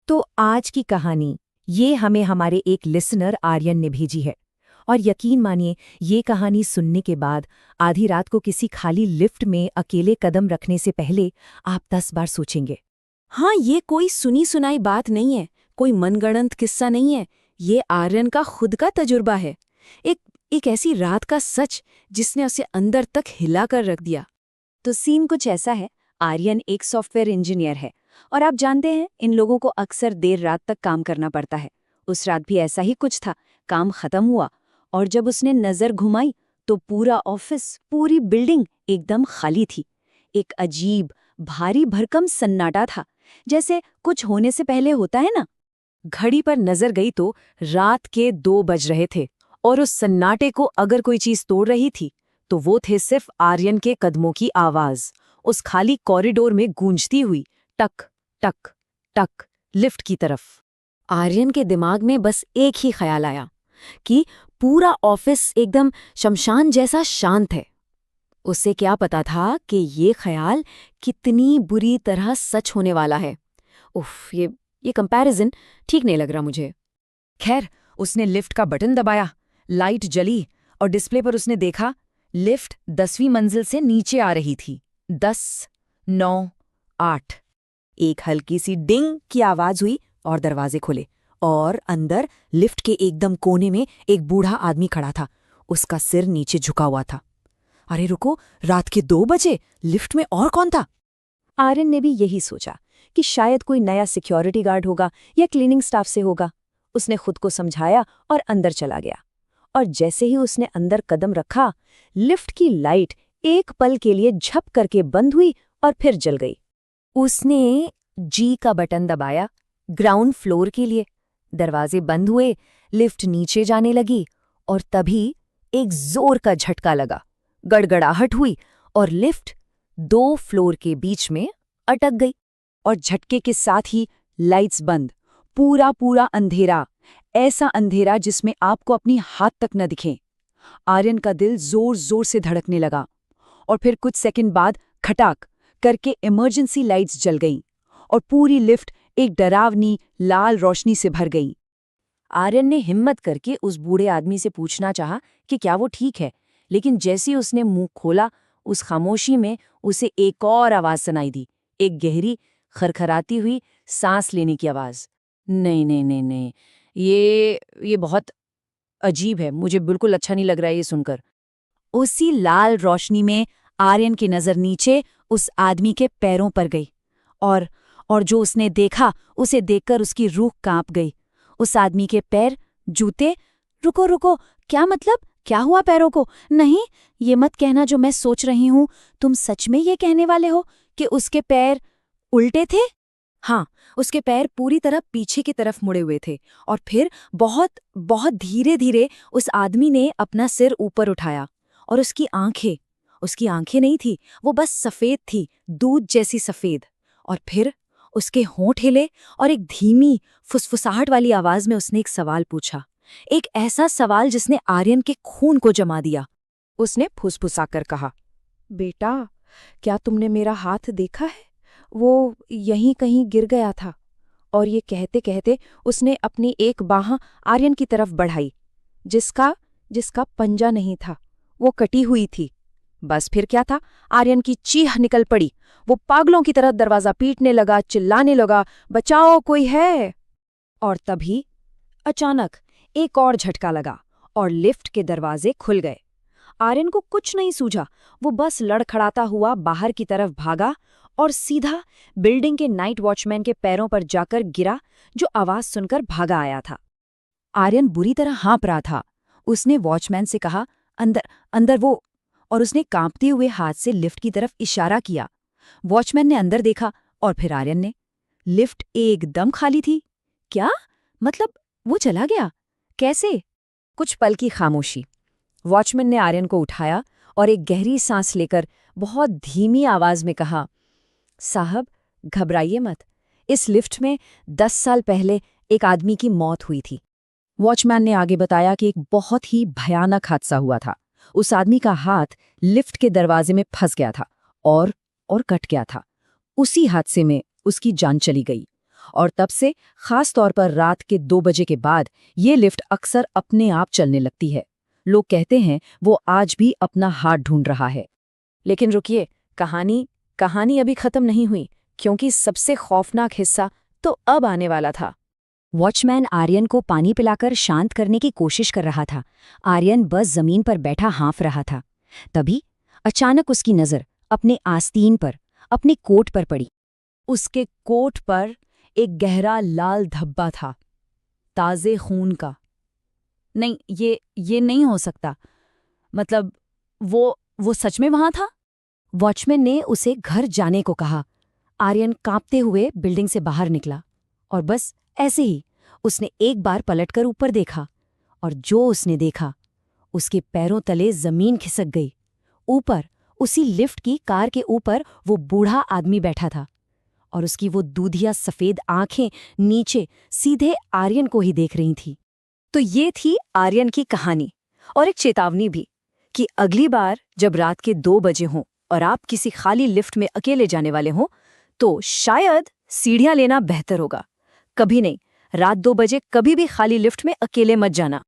तो आज की कहानी ये हमें हमारे एक लिसनर आर्यन ने भेजी है। और यकीन मानिए, ये कहानी सुनने के बाद आधी रात को किसी खाली लिफ्ट में अकेले कदम रखने से पहले आप 10 बार सोचेंगे। हाँ, ये कोई सुनी सुनाई बात नहीं है, कोई मनगढ़ंत किस्सा नहीं है। ये आर्यन का खुद का तजुर्बा है। एक ऐसी रात का सच जिसने उसे अंदर तक हिला कर रख दिया। तो सीन कुछ ऐसा है। आर्यन एक सॉफ्टवेयर इंजीनियर है और आप जानते हैं, इन लोगों को अक्सर देर रात तक काम करना पड़ता है। उस रात भी ऐसा ही कुछ था। काम खत्म हुआ और जब उसने नजर घुमाई तो पूरा ऑफिस, पूरी बिल्डिंग एकदम खाली थी। एक अजीब, भारी भरकम सन्नाटा था, जैसे कुछ होने से पहले होता है ना। घड़ी पर नजर गई तो रात के 2 बज रहे थे और उस सन्नाटे को अगर कोई चीज तोड़ रही थी तो वो थे सिर्फ आर्यन के कदमों की आवाज, उस खाली कॉरिडोर में गूंजती हुई, टक टक टक, लिफ्ट की तरफ। आर्यन के दिमाग में बस एक ही ख्याल आया कि पूरा ऑफिस एकदम शमशान जैसा शांत है। उसे क्या पता था कि ये ख्याल कितनी बुरी तरह सच होने वाला है। उफ, ये कंपैरिजन ठीक नहीं लग रहा मुझे। खैर, उसने लिफ्ट का बटन दबाया, लाइट जली और डिस्प्ले पर उसने देखा लिफ्ट 10वीं मंजिल से नीचे आ रही थी। 10, 9, 8। एक हल्की सी डिंग की आवाज हुई और दरवाजे खुले और अंदर लिफ्ट के एकदम कोने में एक बूढ़ा आदमी खड़ा था। उसका सिर नीचे झुका हुआ था। अरे रुको, रात के 2 बजे लिफ्ट में और कौन था? आर्यन ने भी यही सोचा कि शायद कोई नया सिक्योरिटी गार्ड होगा या क्लीनिंग स्टाफ से होगा। उसने खुद को समझाया और अंदर चला गया। और जैसे ही उसने अंदर कदम रखा, लिफ्ट की लाइट एक पल के लिए झप करके बंद हुई और फिर जल गई। उसने जी का बटन दबाया, ग्राउंड फ्लोर के लिए। दरवाजे बंद हुए, लिफ्ट नीचे जाने लगी और तभी एक जोर का झटका लगा। गड़गड़ाहट हुई और लिफ्ट 2 फ्लोर के बीच में अटक गई। और झटके के साथ ही लाइट्स बंद, पूरा अंधेरा, ऐसा अंधेरा जिसमें आपको अपनी हाथ तक न दिखें। आर्यन का दिल जोर जोर से धड़कने लगा और फिर कुछ सेकंड बाद खटाक करके इमरजेंसी लाइट्स जल गईं और पूरी लिफ्ट एक डरावनी लाल रोशनी से भर गई। आर्यन ने हिम्मत करके उस बूढ़े आदमी से पूछना चाहा कि क्या वो ठीक है, लेकिन जैसे ही उसने मुंह खोला, उस खामोशी में उसे एक और आवाज सुनाई दी, एक गहरी, खरखराती हुई सांस लेने की आवाज। नहीं नहीं नहीं नहीं, ये बहुत अजीब है, मुझे बिल्कुल अच्छा नहीं लग रहा है ये सुनकर। उसी लाल रोशनी में आर्यन की नजर नीचे उस आदमी के पैरों पर गई और जो उसने देखा, उसे देखकर उसकी रूह कांप गई। उस आदमी के पैर, जूते। रुको रुको, क्या मतलब? क्या हुआ पैरों को? नहीं, ये मत कहना जो मैं सोच रही हूं। तुम सच में ये कहने वाले हो कि उसके पैर उल्टे थे? हाँ, उसके पैर पूरी तरह पीछे की तरफ मुड़े हुए थे और फिर बहुत बहुत धीरे धीरे उस आदमी ने अपना सिर ऊपर उठाया और उसकी आंखें नहीं थी, वो बस सफेद थी, दूध जैसी सफेद। और फिर उसके होंठ हिले और एक धीमी, फुसफुसाहट वाली आवाज में उसने एक सवाल पूछा, एक ऐसा सवाल जिसने आर्यन के खून को जमा दिया। उसने फुसफुसाकर कहा, बेटा, क्या तुमने मेरा हाथ देखा है? वो यहीं कहीं गिर गया था। और ये कहते कहते उसने अपनी एक बांह आर्यन की तरफ बढ़ाई, जिसका पंजा नहीं था, वो कटी हुई थी। बस फिर क्या था, आर्यन की चीख निकल पड़ी। वो पागलों की तरह दरवाजा पीटने लगा, चिल्लाने लगा, बचाओ, कोई है। और तभी अचानक एक और झटका लगा और लिफ्ट के दरवाजे खुल गए। आर्यन को कुछ नहीं सूझा, वो बस लड़खड़ाता हुआ बाहर की तरफ भागा और सीधा बिल्डिंग के नाइट वॉचमैन के पैरों पर जाकर गिरा, जो आवाज सुनकर भागा आया था। आर्यन बुरी तरह हाँप रहा था। उसने वॉचमैन से कहा, अंदर अंदर वो, और उसने कांपते हुए हाथ से लिफ्ट की तरफ इशारा किया। वॉचमैन ने अंदर देखा और फिर आर्यन ने। लिफ्ट एकदम खाली थी। क्या मतलब? वो चला गया कैसे? कुछ पल की खामोशी। वॉचमैन ने आर्यन को उठाया और एक गहरी सांस लेकर बहुत धीमी आवाज में कहा, साहब, घबराइए मत। इस लिफ्ट में 10 साल पहले एक आदमी की मौत हुई थी। वॉचमैन ने आगे बताया कि एक बहुत ही भयानक हादसा हुआ था। उस आदमी का हाथ लिफ्ट के दरवाजे में फंस गया था और कट गया था। उसी हादसे में उसकी जान चली गई। और तब से खास तौर पर रात के 2 बजे के बाद ये लिफ्ट अक्सर अपने आप चलने लगती है। लोग कहते हैं वो आज भी अपना हाथ ढूंढ रहा है। लेकिन रुकिए, कहानी अभी खत्म नहीं हुई, क्योंकि सबसे खौफनाक हिस्सा तो अब आने वाला था। वॉचमैन आर्यन को पानी पिलाकर शांत करने की कोशिश कर रहा था। आर्यन बस जमीन पर बैठा हाँफ रहा था। तभी अचानक उसकी नज़र अपने आस्तीन पर, अपने कोट पर पड़ी। उसके कोट पर एक गहरा लाल धब्बा था, ताज़े खून का। नहीं, ये नहीं हो सकता। मतलब वो सच में वहां था? वॉचमैन ने उसे घर जाने को कहा। आर्यन कांपते हुए बिल्डिंग से बाहर निकला और बस ऐसे ही उसने एक बार पलटकर ऊपर देखा, और जो उसने देखा, उसके पैरों तले जमीन खिसक गई। ऊपर उसी लिफ्ट की कार के ऊपर वो बूढ़ा आदमी बैठा था, और उसकी वो दूधिया सफेद आंखें नीचे सीधे आर्यन को ही देख रही थी। तो ये थी आर्यन की कहानी, और एक चेतावनी भी कि अगली बार जब रात के 2 बजे हों और आप किसी खाली लिफ्ट में अकेले जाने वाले हों, तो शायद सीढ़ियां लेना बेहतर होगा। कभी नहीं, रात 2 बजे कभी भी खाली लिफ्ट में अकेले मत जाना।